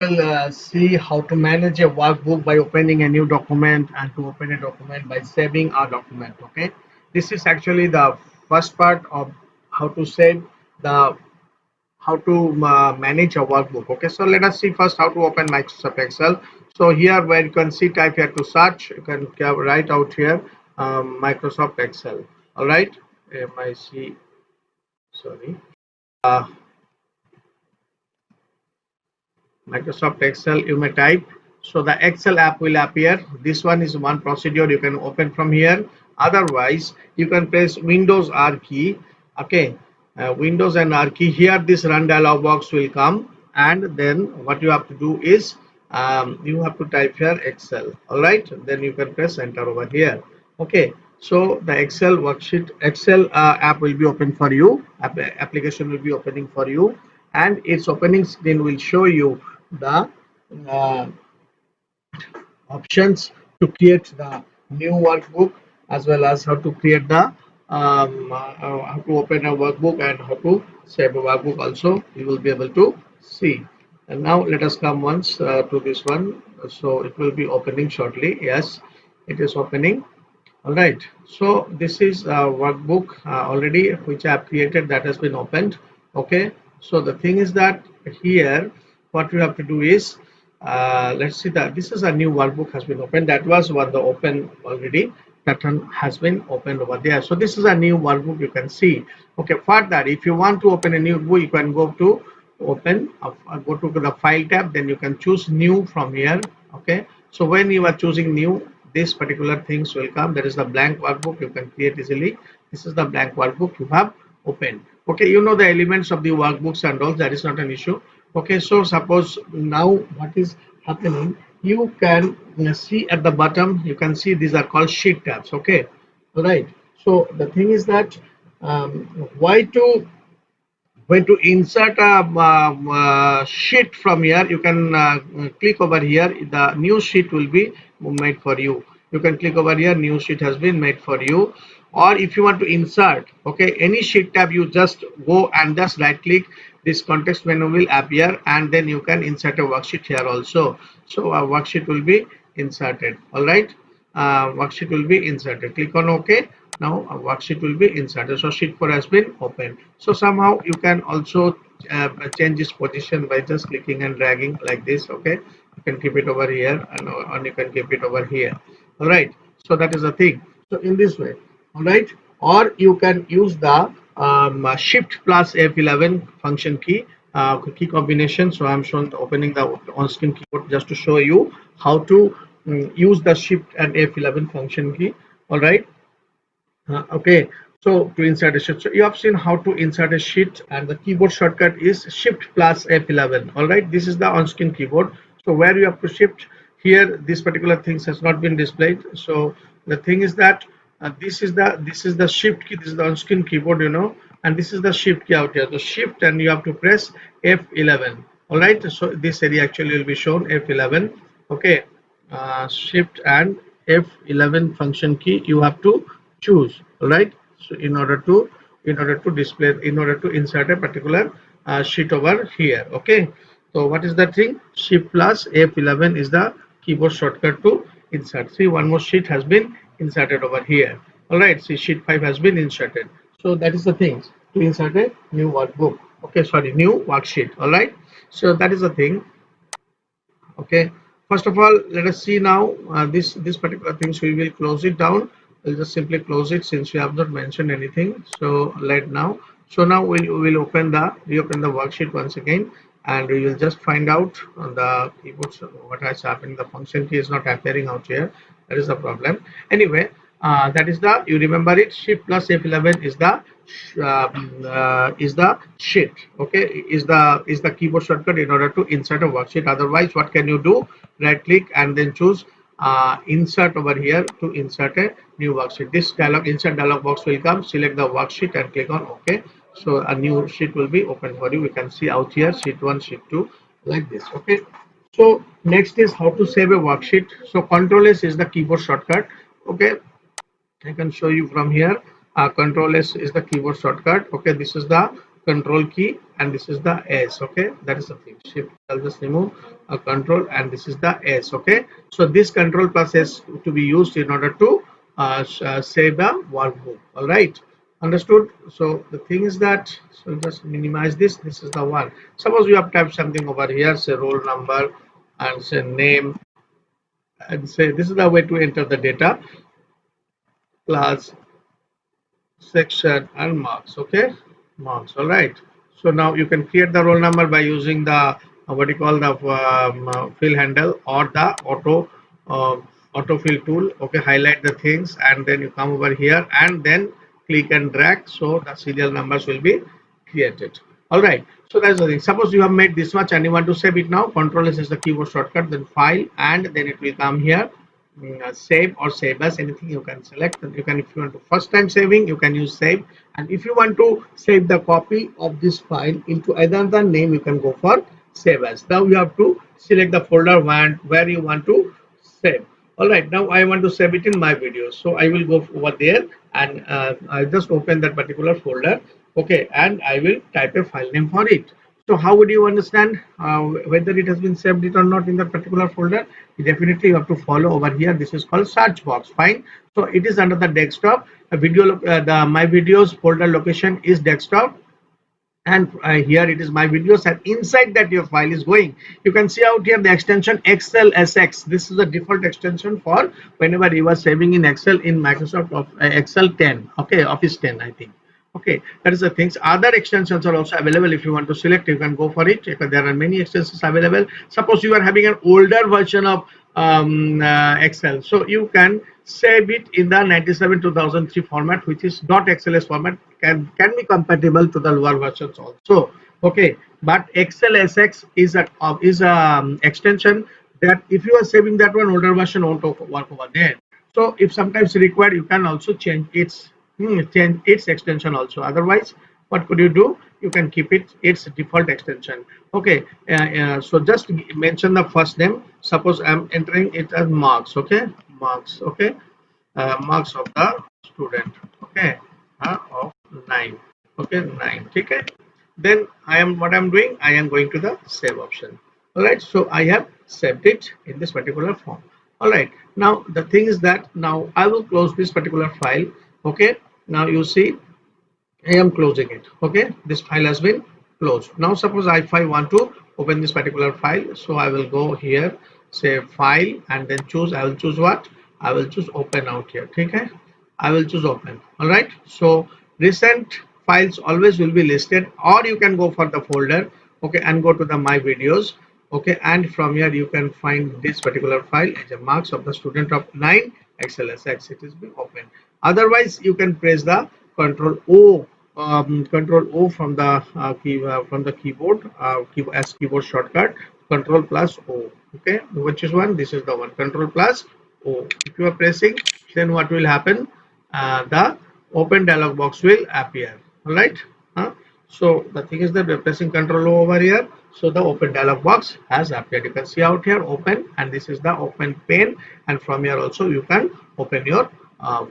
We'll see how to manage a workbook by opening a new document and to open a document by saving our document. Okay, this is actually the first part of how to save the how to manage a workbook. Okay, so let us see first how to open Microsoft Excel. So here where you can see type here to search, you can write out here Microsoft Excel. All right, MIC, sorry, uh, Microsoft Excel you may type. So the Excel app will appear. This one is one procedure you can open from here. Otherwise, you can press Windows R key. Okay, Windows and R key. Here this run dialog box will come, and then what you have to do is you have to type here Excel. All right, then you can press enter over here. Okay, so the Excel worksheet, Excel app will be open for you. Application will be opening for you, and its opening screen will show you the uh, options to create the new workbook, as well as how to create the how to open a workbook and how to save a workbook also you will be able to see. And now let us come once to this one. So it will be opening shortly. Yes, it is opening. All right, so this is a workbook already which I have created, that has been opened. Okay, so the thing is that here what you have to do is let's see that this is a new workbook has been opened. That was one the open already. That one has been opened over there. So this is a new workbook you can see. Okay, for that if you want to open a new book, you can go to open, go to the file tab, then you can choose new from here. Okay, so when you are choosing new, this particular things will come. There is the blank workbook you can create easily. This is the blank workbook you have opened. Okay, you know the elements of the workbooks and all, that is not an issue. Okay, so suppose now what is happening, you can see at the bottom, you can see these are called sheet tabs. Okay, all right, so the thing is that why to when to insert a sheet from here, you can click over here, the new sheet will be made for you. You can click over here, new sheet has been made for you. Or if you want to insert, okay, any sheet tab, you just go and just right click, this context menu will appear, and then you can insert a worksheet here also. So a worksheet will be inserted. All right, worksheet will be inserted. Click on OK. Now a worksheet will be inserted. So sheet 4 has been opened. So somehow you can also change its position by just clicking and dragging like this. Okay, you can keep it over here, and you can keep it over here. All right, so that is the thing. So in this way, all right, or you can use the shift plus F11 function key, key combination. So I'm showing opening the on-screen keyboard just to show you how to use the shift and F11 function key. All right, okay, so to insert a sheet, so you have seen how to insert a sheet, and the keyboard shortcut is shift plus F11. All right, this is the on-screen keyboard. So where you have to shift, here this particular things has not been displayed. So the thing is that this is the shift key, this is the on-screen keyboard, and this is the shift key out here. The shift, and you have to press F11. All right, so this area actually will be shown F11. Okay, shift and F11 function key you have to choose. All right, so in order to display, in order to insert a particular sheet over here. Okay, so what is that thing, shift plus F11 is the keyboard shortcut to insert. See, one more sheet has been inserted over here. All right, see, sheet 5 has been inserted. So that is the thing, to insert a new workbook. Okay, sorry, new worksheet. All right, so that is the thing. Okay, first of all, let us see now this particular thing. So we will close it down. We'll just simply close it since we have not mentioned anything. So let now, so now we'll reopen the worksheet once again, and we will just find out on the keyboard what has happened. The function key is not appearing out here. That is the problem. Anyway, that is the, you remember it, shift plus F11 is the sheet. Okay, is the keyboard shortcut in order to insert a worksheet. Otherwise, what can you do, right click and then choose insert over here to insert a new worksheet. This dialog, insert dialog box will come, select the worksheet and click on OK. So a new sheet will be open for you. We can see out here sheet 1, sheet 2, like this. Okay, so next is how to save a worksheet. So Control S is the keyboard shortcut. Okay, I can show you from here. Control S is the keyboard shortcut. Okay, this is the control key, and this is the S. Okay, that is the thing. Shift, I'll just remove a control, and this is the S. Okay, so this control plus S to be used in order to save the workbook. All right, understood? So the thing is that, so just minimize this. This is the one. Suppose you have typed something over here, say roll number and say name, and say this is the way to enter the data, class, section, and marks. Okay, marks. All right, so now you can create the roll number by using the what you call the fill handle or the uh, autofill tool. Okay, highlight the things and then you come over here and then click and drag, so the serial numbers will be created. All right, so that's the thing. Suppose you have made this much and you want to save it now, control S is the keyboard shortcut, then file, and then it will come here. Save or save as, anything you can select. And you can, if you want to first time saving, you can use save, and if you want to save the copy of this file into another name, you can go for save as. Now you have to select the folder where you want to save. All right, now I want to save it in my videos, so I will go over there and I just open that particular folder. Okay, and I will type a file name for it. So how would you understand whether it has been saved it or not in that particular folder? Definitely you have to follow over here. This is called search box. Fine. So it is under the desktop. A video, the my videos folder location is desktop, and here it is my videos, and inside that your file is going. You can see out here the extension XLSX. This is the default extension for whenever you are saving in Excel in Microsoft of Excel 10. Okay, Office 10, I think. Okay, that is the things. Other extensions are also available. If you want to select, you can go for it. There are many extensions available. Suppose you are having an older version of Excel, so you can save it in the 97 2003 format, which is .xls format, can be compatible to the lower versions also. Okay, but XLSX is a extension that if you are saving that one, older version won't work over there. So if sometimes required, you can also change its extension also. Otherwise, what could you do? You can keep it its default extension. Okay, so just mention the first name. Suppose I'm entering it as marks. Okay, marks. Okay, marks of the student. Okay, of 9. Okay, 9. Okay, then what I'm doing, I am going to the save option. All right, so I have saved it in this particular form. All right, now the thing is that now I will close this particular file. Okay, now you see I am closing it. Okay, this file has been closed. Now suppose if I want to open this particular file, so I will go here, say file, and then choose. I will choose what? I will choose open out here. Okay, I will choose open. All right, so recent files always will be listed, or you can go for the folder. Okay, and go to the my videos. Okay, and from here you can find this particular file as a marks of the student of 9 XLSX. It is being opened. Otherwise, you can press the Control O from the from the keyboard, as keyboard shortcut. Control plus O. Okay, which is one? This is the one. Control plus O. If you are pressing, then what will happen? The open dialog box will appear. All right. So the thing is that we're pressing Control O over here. So the open dialog box has appeared. You can see out here open, and this is the open pane, and from here also you can open your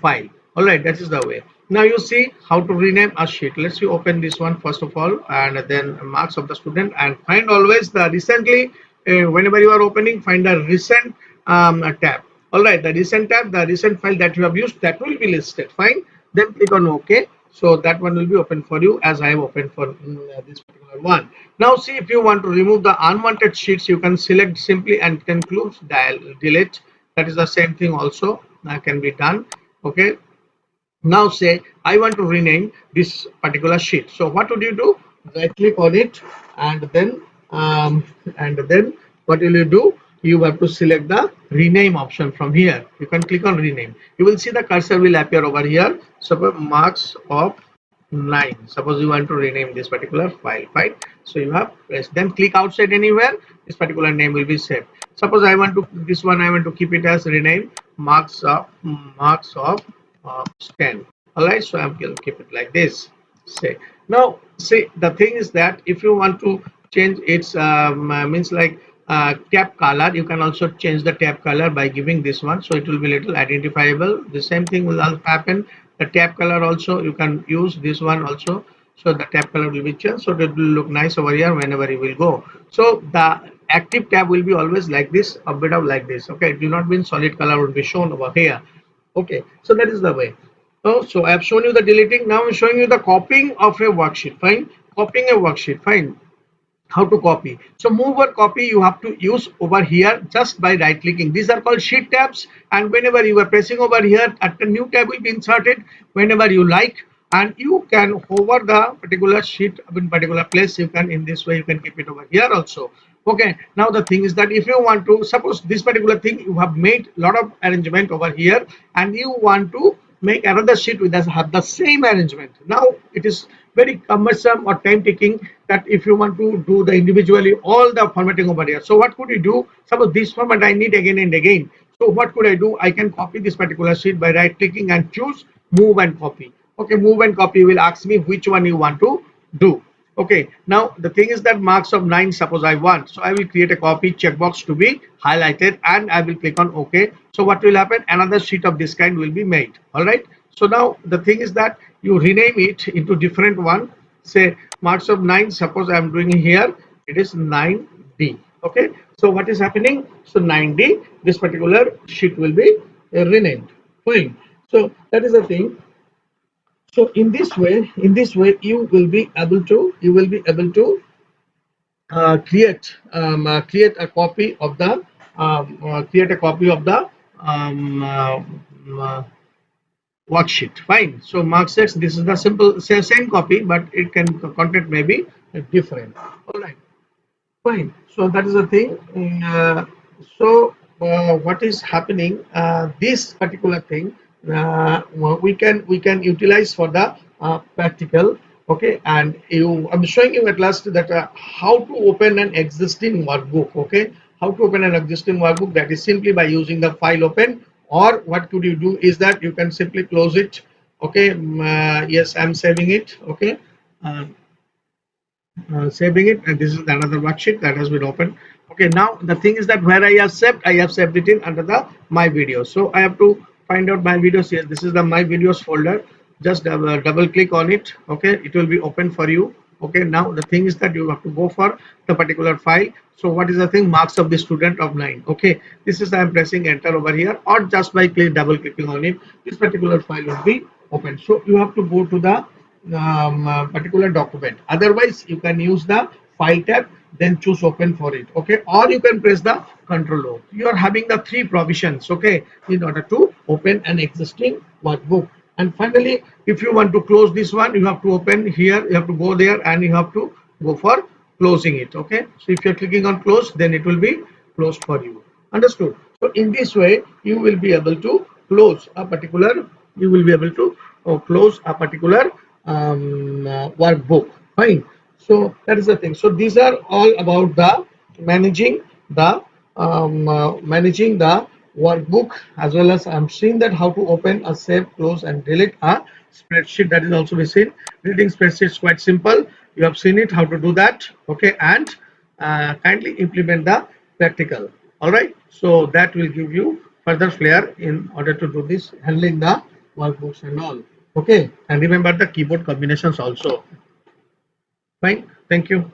file. All right, that is the way. Now you see how to rename a sheet. Let's see, open this one first of all, and then marks of the student, and find always the recently. Whenever you are opening, find the recent tab. All right, the recent tab, the recent file that you have used, that will be listed. Fine. Then click on OK. So that one will be open for you, as I have opened for this particular one. Now see, if you want to remove the unwanted sheets, you can select simply and conclude delete. That is the same thing also can be done. Okay, now say I want to rename this particular sheet. So what would you do? Right click on it, and then what will you do? You have to select the rename option from here. You can click on rename. You will see the cursor will appear over here. Suppose marks of 9. Suppose you want to rename this particular file. Fine. So you have pressed. Then click outside anywhere. This particular name will be saved. Suppose I want to this one. I want to keep it as rename marks of 10. All right, so I'm going to keep it like this. Say now, see, the thing is that if you want to change its means like tab color, you can also change the tab color by giving this one, so it will be little identifiable. The same thing will also happen. The tab color also you can use this one also. So the tab color will be changed, so it will look nice over here whenever you will go. So the active tab will be always like this, a bit of like this. Okay, it will not be in solid color, will be shown over here. Okay, so that is the way. Oh, so I have shown you the deleting. Now I'm showing you the copying of a worksheet. Fine, copying a worksheet. Fine, how to copy. So move or copy you have to use over here just by right clicking. These are called sheet tabs, and whenever you are pressing over here, at a new tab will be inserted whenever you like, and you can hover the particular sheet in particular place. You can, in this way you can keep it over here also. Okay, now the thing is that if you want to, suppose this particular thing you have made a lot of arrangement over here and you want to make another sheet with us have the same arrangement. Now it is very cumbersome or time taking that if you want to do the individually all the formatting over here. So what could you do? Suppose this format I need again and again. So what could I do? I can copy this particular sheet by right clicking and choose move and copy. Okay, move and copy will ask me which one you want to do. Okay, now the thing is that marks of 9, suppose I want, so I will create a copy checkbox to be highlighted and I will click on OK. So what will happen? Another sheet of this kind will be made. All right, so now the thing is that you rename it into different one. Say marks of 9, suppose I am doing here, it is 9D. Okay, so what is happening? So 9D, this particular sheet will be renamed. Fine, so that is the thing. So in this way you will be able to create a copy of the um, uh, uh, worksheet. Fine, so mark 6, this is the simple same copy, but it can content may be different. All right, fine, so that is the thing. What is happening, this particular thing we can utilize for the practical. Okay, and I'm showing you at last that how to open an existing workbook. Okay, how to open an existing workbook, that is simply by using the file open, or what could you do is that you can simply close it. Okay, yes, I'm saving it. Okay, uh, saving it, and this is another worksheet that has been opened. Okay, now the thing is that where I have saved it in under the my videos. So I have to find out my videos here. This is the my videos folder. Just double click on it. Okay, it will be open for you. Okay, now the thing is that you have to go for the particular file. So what is the thing? Marks of the student of 9. Okay, this is I am pressing enter over here, or just by double clicking on it, this particular file will be open. So you have to go to the particular document. Otherwise you can use the file tab, then choose open for it. Okay, or you can press the control O. You are having the three provisions, okay, in order to open an existing workbook. And finally, if you want to close this one, you have to open here, you have to go there and you have to go for closing it. Okay, so if you're clicking on close, then it will be closed for you. Understood? So in this way you will be able to close a particular, you will be able to close a particular workbook. Fine, so that is the thing. So these are all about the managing the managing the workbook, as well as I'm seeing that how to open a save, close and delete a spreadsheet. That is also be seen. Reading spreadsheet is quite simple. You have seen it how to do that. Okay, and kindly implement the practical. All right, so that will give you further flair in order to do this handling the workbooks and all. Okay, and remember the keyboard combinations also. Fine, thank you.